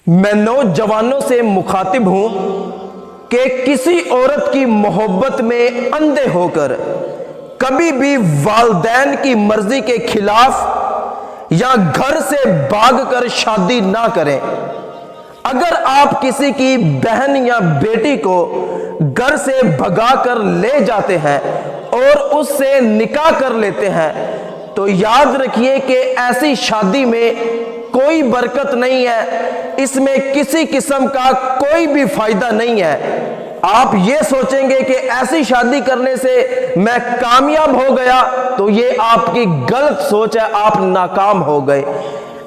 मैं नौजवानों से मुखातिब हूं कि किसी औरत की मोहब्बत में अंधे होकर कभी भी वालिदैन की मर्जी के खिलाफ या घर से भागकर शादी ना करें। अगर आप किसी की बहन या बेटी को घर से भगाकर ले जाते हैं और उससे निकाह कर लेते हैं तो याद रखिए कि ऐसी शादी में कोई बरकत नहीं है, इसमें किसी किस्म का कोई भी फायदा नहीं है। आप ये सोचेंगे कि ऐसी शादी करने से मैं कामयाब हो गया, तो ये आपकी गलत सोच है, आप नाकाम हो गए।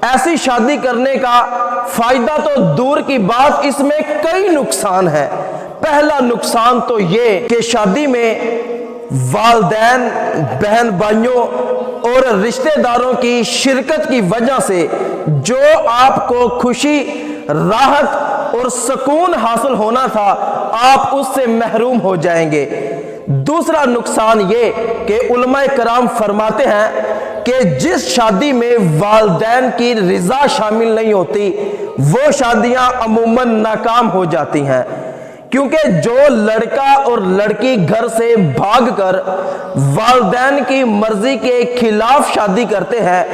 ऐसी शादी करने का फायदा तो दूर की बात, इसमें कई नुकसान है। पहला नुकसान तो ये कि शादी में वालिदैन, बहन भाइयों और रिश्तेदारों की शिरकत की वजह से जो आपको खुशी, राहत और सुकून हासिल होना था, आप उससे महरूम हो जाएंगे। दूसरा नुकसान ये कि उलमाए कराम फरमाते हैं कि जिस शादी में वालिदैन की रिजा शामिल नहीं होती वो शादियां अमूमन नाकाम हो जाती हैं, क्योंकि जो लड़का और लड़की घर से भागकर वालिदैन की मर्जी के खिलाफ शादी करते हैं,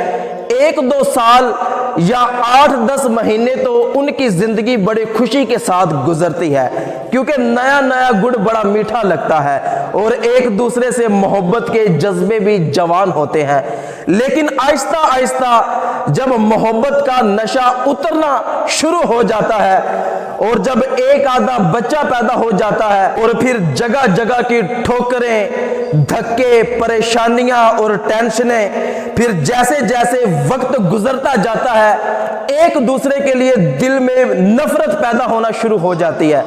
1-2 साल या 8-10 महीने तो उनकी जिंदगी बड़ी खुशी के साथ गुजरती है, क्योंकि नया नया गुड़ बड़ा मीठा लगता है और एक दूसरे से मोहब्बत के जज्बे भी जवान होते हैं। लेकिन आहिस्ता आहिस्ता जब मोहब्बत का नशा उतरना शुरू हो जाता है और जब एक आधा बच्चा पैदा हो जाता है और फिर जगह जगह की ठोकरें, धक्के, परेशानियां और टेंशनें, फिर जैसे जैसे वक्त गुजरता जाता है एक दूसरे के लिए दिल में नफरत पैदा होना शुरू हो जाती है।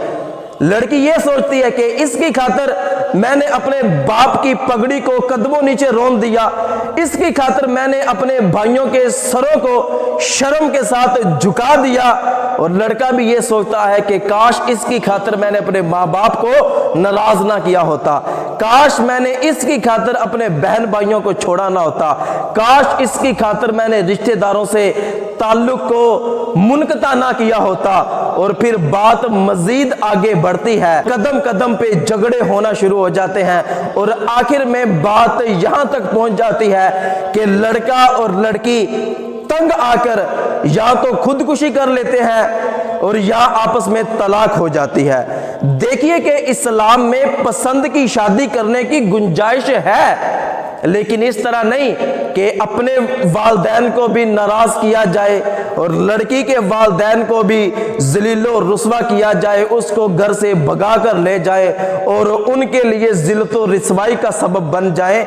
लड़की ये सोचती है कि इसकी खातिर मैंने अपने बाप की पगड़ी को कदमों नीचे रोन दिया, इसकी खातिर मैंने अपने भाइयों के सरों को शर्म के साथ झुका दिया, और लड़का भी ये सोचता है कि काश इसकी खातिर मैंने अपने माँ बाप को नाराज ना किया होता, काश मैंने इसकी खातिर अपने बहन भाइयों को छोड़ा ना होता, काश इसकी खातिर मैंने रिश्तेदारों से ताल्लुक को मुनक़ता ना किया होता। और फिर बात मजीद आगे बढ़ती है, कदम कदम पे झगड़े होना शुरू हो जाते हैं और आखिर में बात यहां तक पहुंच जाती है कि लड़का और लड़की तंग आकर या तो खुदकुशी कर लेते हैं और या आपस में तलाक हो जाती है। देखिए कि इस्लाम में पसंद की शादी करने की गुंजाइश है, लेकिन इस तरह नहीं कि अपने वालिदैन को भी नाराज किया जाए और लड़की के वालिदैन को भी ज़लीलो रुस्वा किया जाए, उसको घर से भगा कर ले जाए और उनके लिए ज़िल्लत व रिसवाई का सबब बन जाए।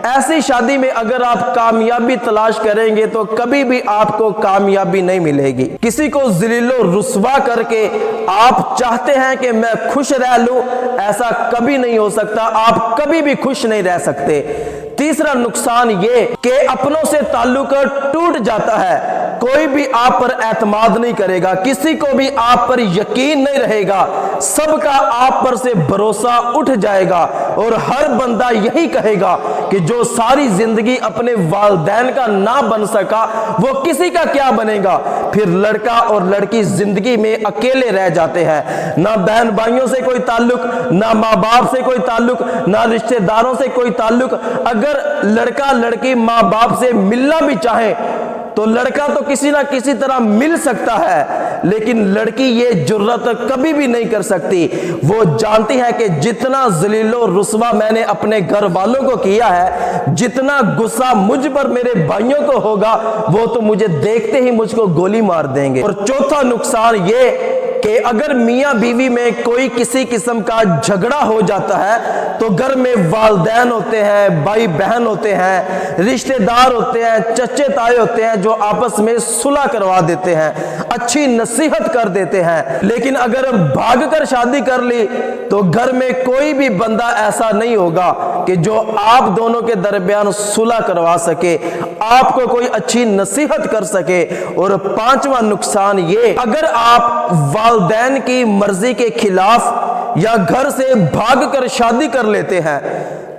ऐसी शादी में अगर आप कामयाबी तलाश करेंगे तो कभी भी आपको कामयाबी नहीं मिलेगी। किसी को ज़लीलो रुस्वा करके आप चाहते हैं कि मैं खुश रह लूं, ऐसा कभी नहीं हो सकता, आप कभी भी खुश नहीं रह सकते। तीसरा नुकसान ये कि अपनों से ताल्लुक टूट जाता है, कोई भी आप पर एतमाद नहीं करेगा, किसी को भी आप पर यकीन नहीं रहेगा, सबका आप पर से भरोसा उठ जाएगा और हर बंदा यही कहेगा कि जो सारी जिंदगी अपने वालिदैन का ना बन सका वो किसी का क्या बनेगा। फिर लड़का और लड़की जिंदगी में अकेले रह जाते हैं, ना बहन भाइयों से कोई ताल्लुक, ना माँ बाप से कोई ताल्लुक, ना रिश्तेदारों से कोई ताल्लुक। अगर लड़का लड़की माँ बाप से मिलना भी चाहे तो लड़का तो किसी ना किसी तरह मिल सकता है, लेकिन लड़की ये जुर्रत कभी भी नहीं कर सकती। वो जानती है कि जितना ज़लीलो रुस्वा मैंने अपने घर वालों को किया है, जितना गुस्सा मुझ पर मेरे भाइयों को होगा, वो तो मुझे देखते ही मुझको गोली मार देंगे। और चौथा नुकसान ये कि अगर मियाँ बीवी में कोई किसी किस्म का झगड़ा हो जाता है तो घर में वालिदैन होते हैं, भाई बहन होते हैं, रिश्तेदार होते हैं, चचे ताए होते हैं जो आपस में सुलह करवा देते हैं, अच्छी नसीहत कर देते हैं। लेकिन अगर भागकर शादी कर ली तो घर में कोई भी बंदा ऐसा नहीं होगा कि जो आप दोनों के दरमियान सुलह करवा सके, आपको कोई अच्छी नसीहत कर सके। और पांचवा नुकसान ये, अगर आप वालिदैन की मर्जी के खिलाफ या घर से भागकर शादी कर लेते हैं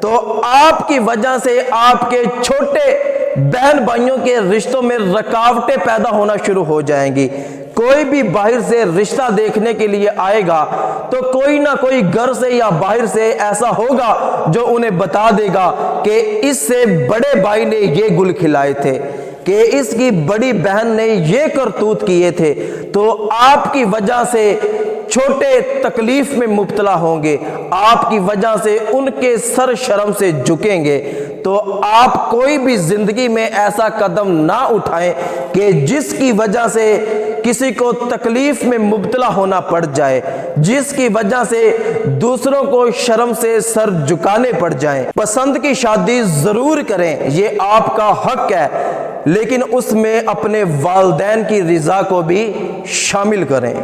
तो आपकी वजह से आपके छोटे बहन भाइयों के रिश्तों में रुकावटें पैदा होना शुरू हो जाएंगी। کوئی بھی باہر سے رشتہ دیکھنے کے لیے آئے گا تو کوئی نہ کوئی گھر سے یا باہر سے ایسا ہوگا جو انہیں بتا دے گا کہ اس سے بڑے بھائی نے یہ گل کھلائے تھے، کہ اس کی بڑی بہن نے یہ کرتوت کیے تھے، تو آپ کی وجہ سے چھوٹے تکلیف میں مبتلا ہوں گے، آپ کی وجہ سے ان کے سر شرم سے جھکیں گے۔ تو آپ کوئی بھی زندگی میں ایسا قدم نہ اٹھائیں کہ جس کی وجہ سے کسی کو تکلیف میں مبتلا ہونا پڑ جائے، جس کی وجہ سے دوسروں کو شرم سے سر جھکانے پڑ جائیں۔ پسند کی شادی ضرور کریں، یہ آپ کا حق ہے، لیکن اس میں اپنے والدین کی رضا کو بھی شامل کریں۔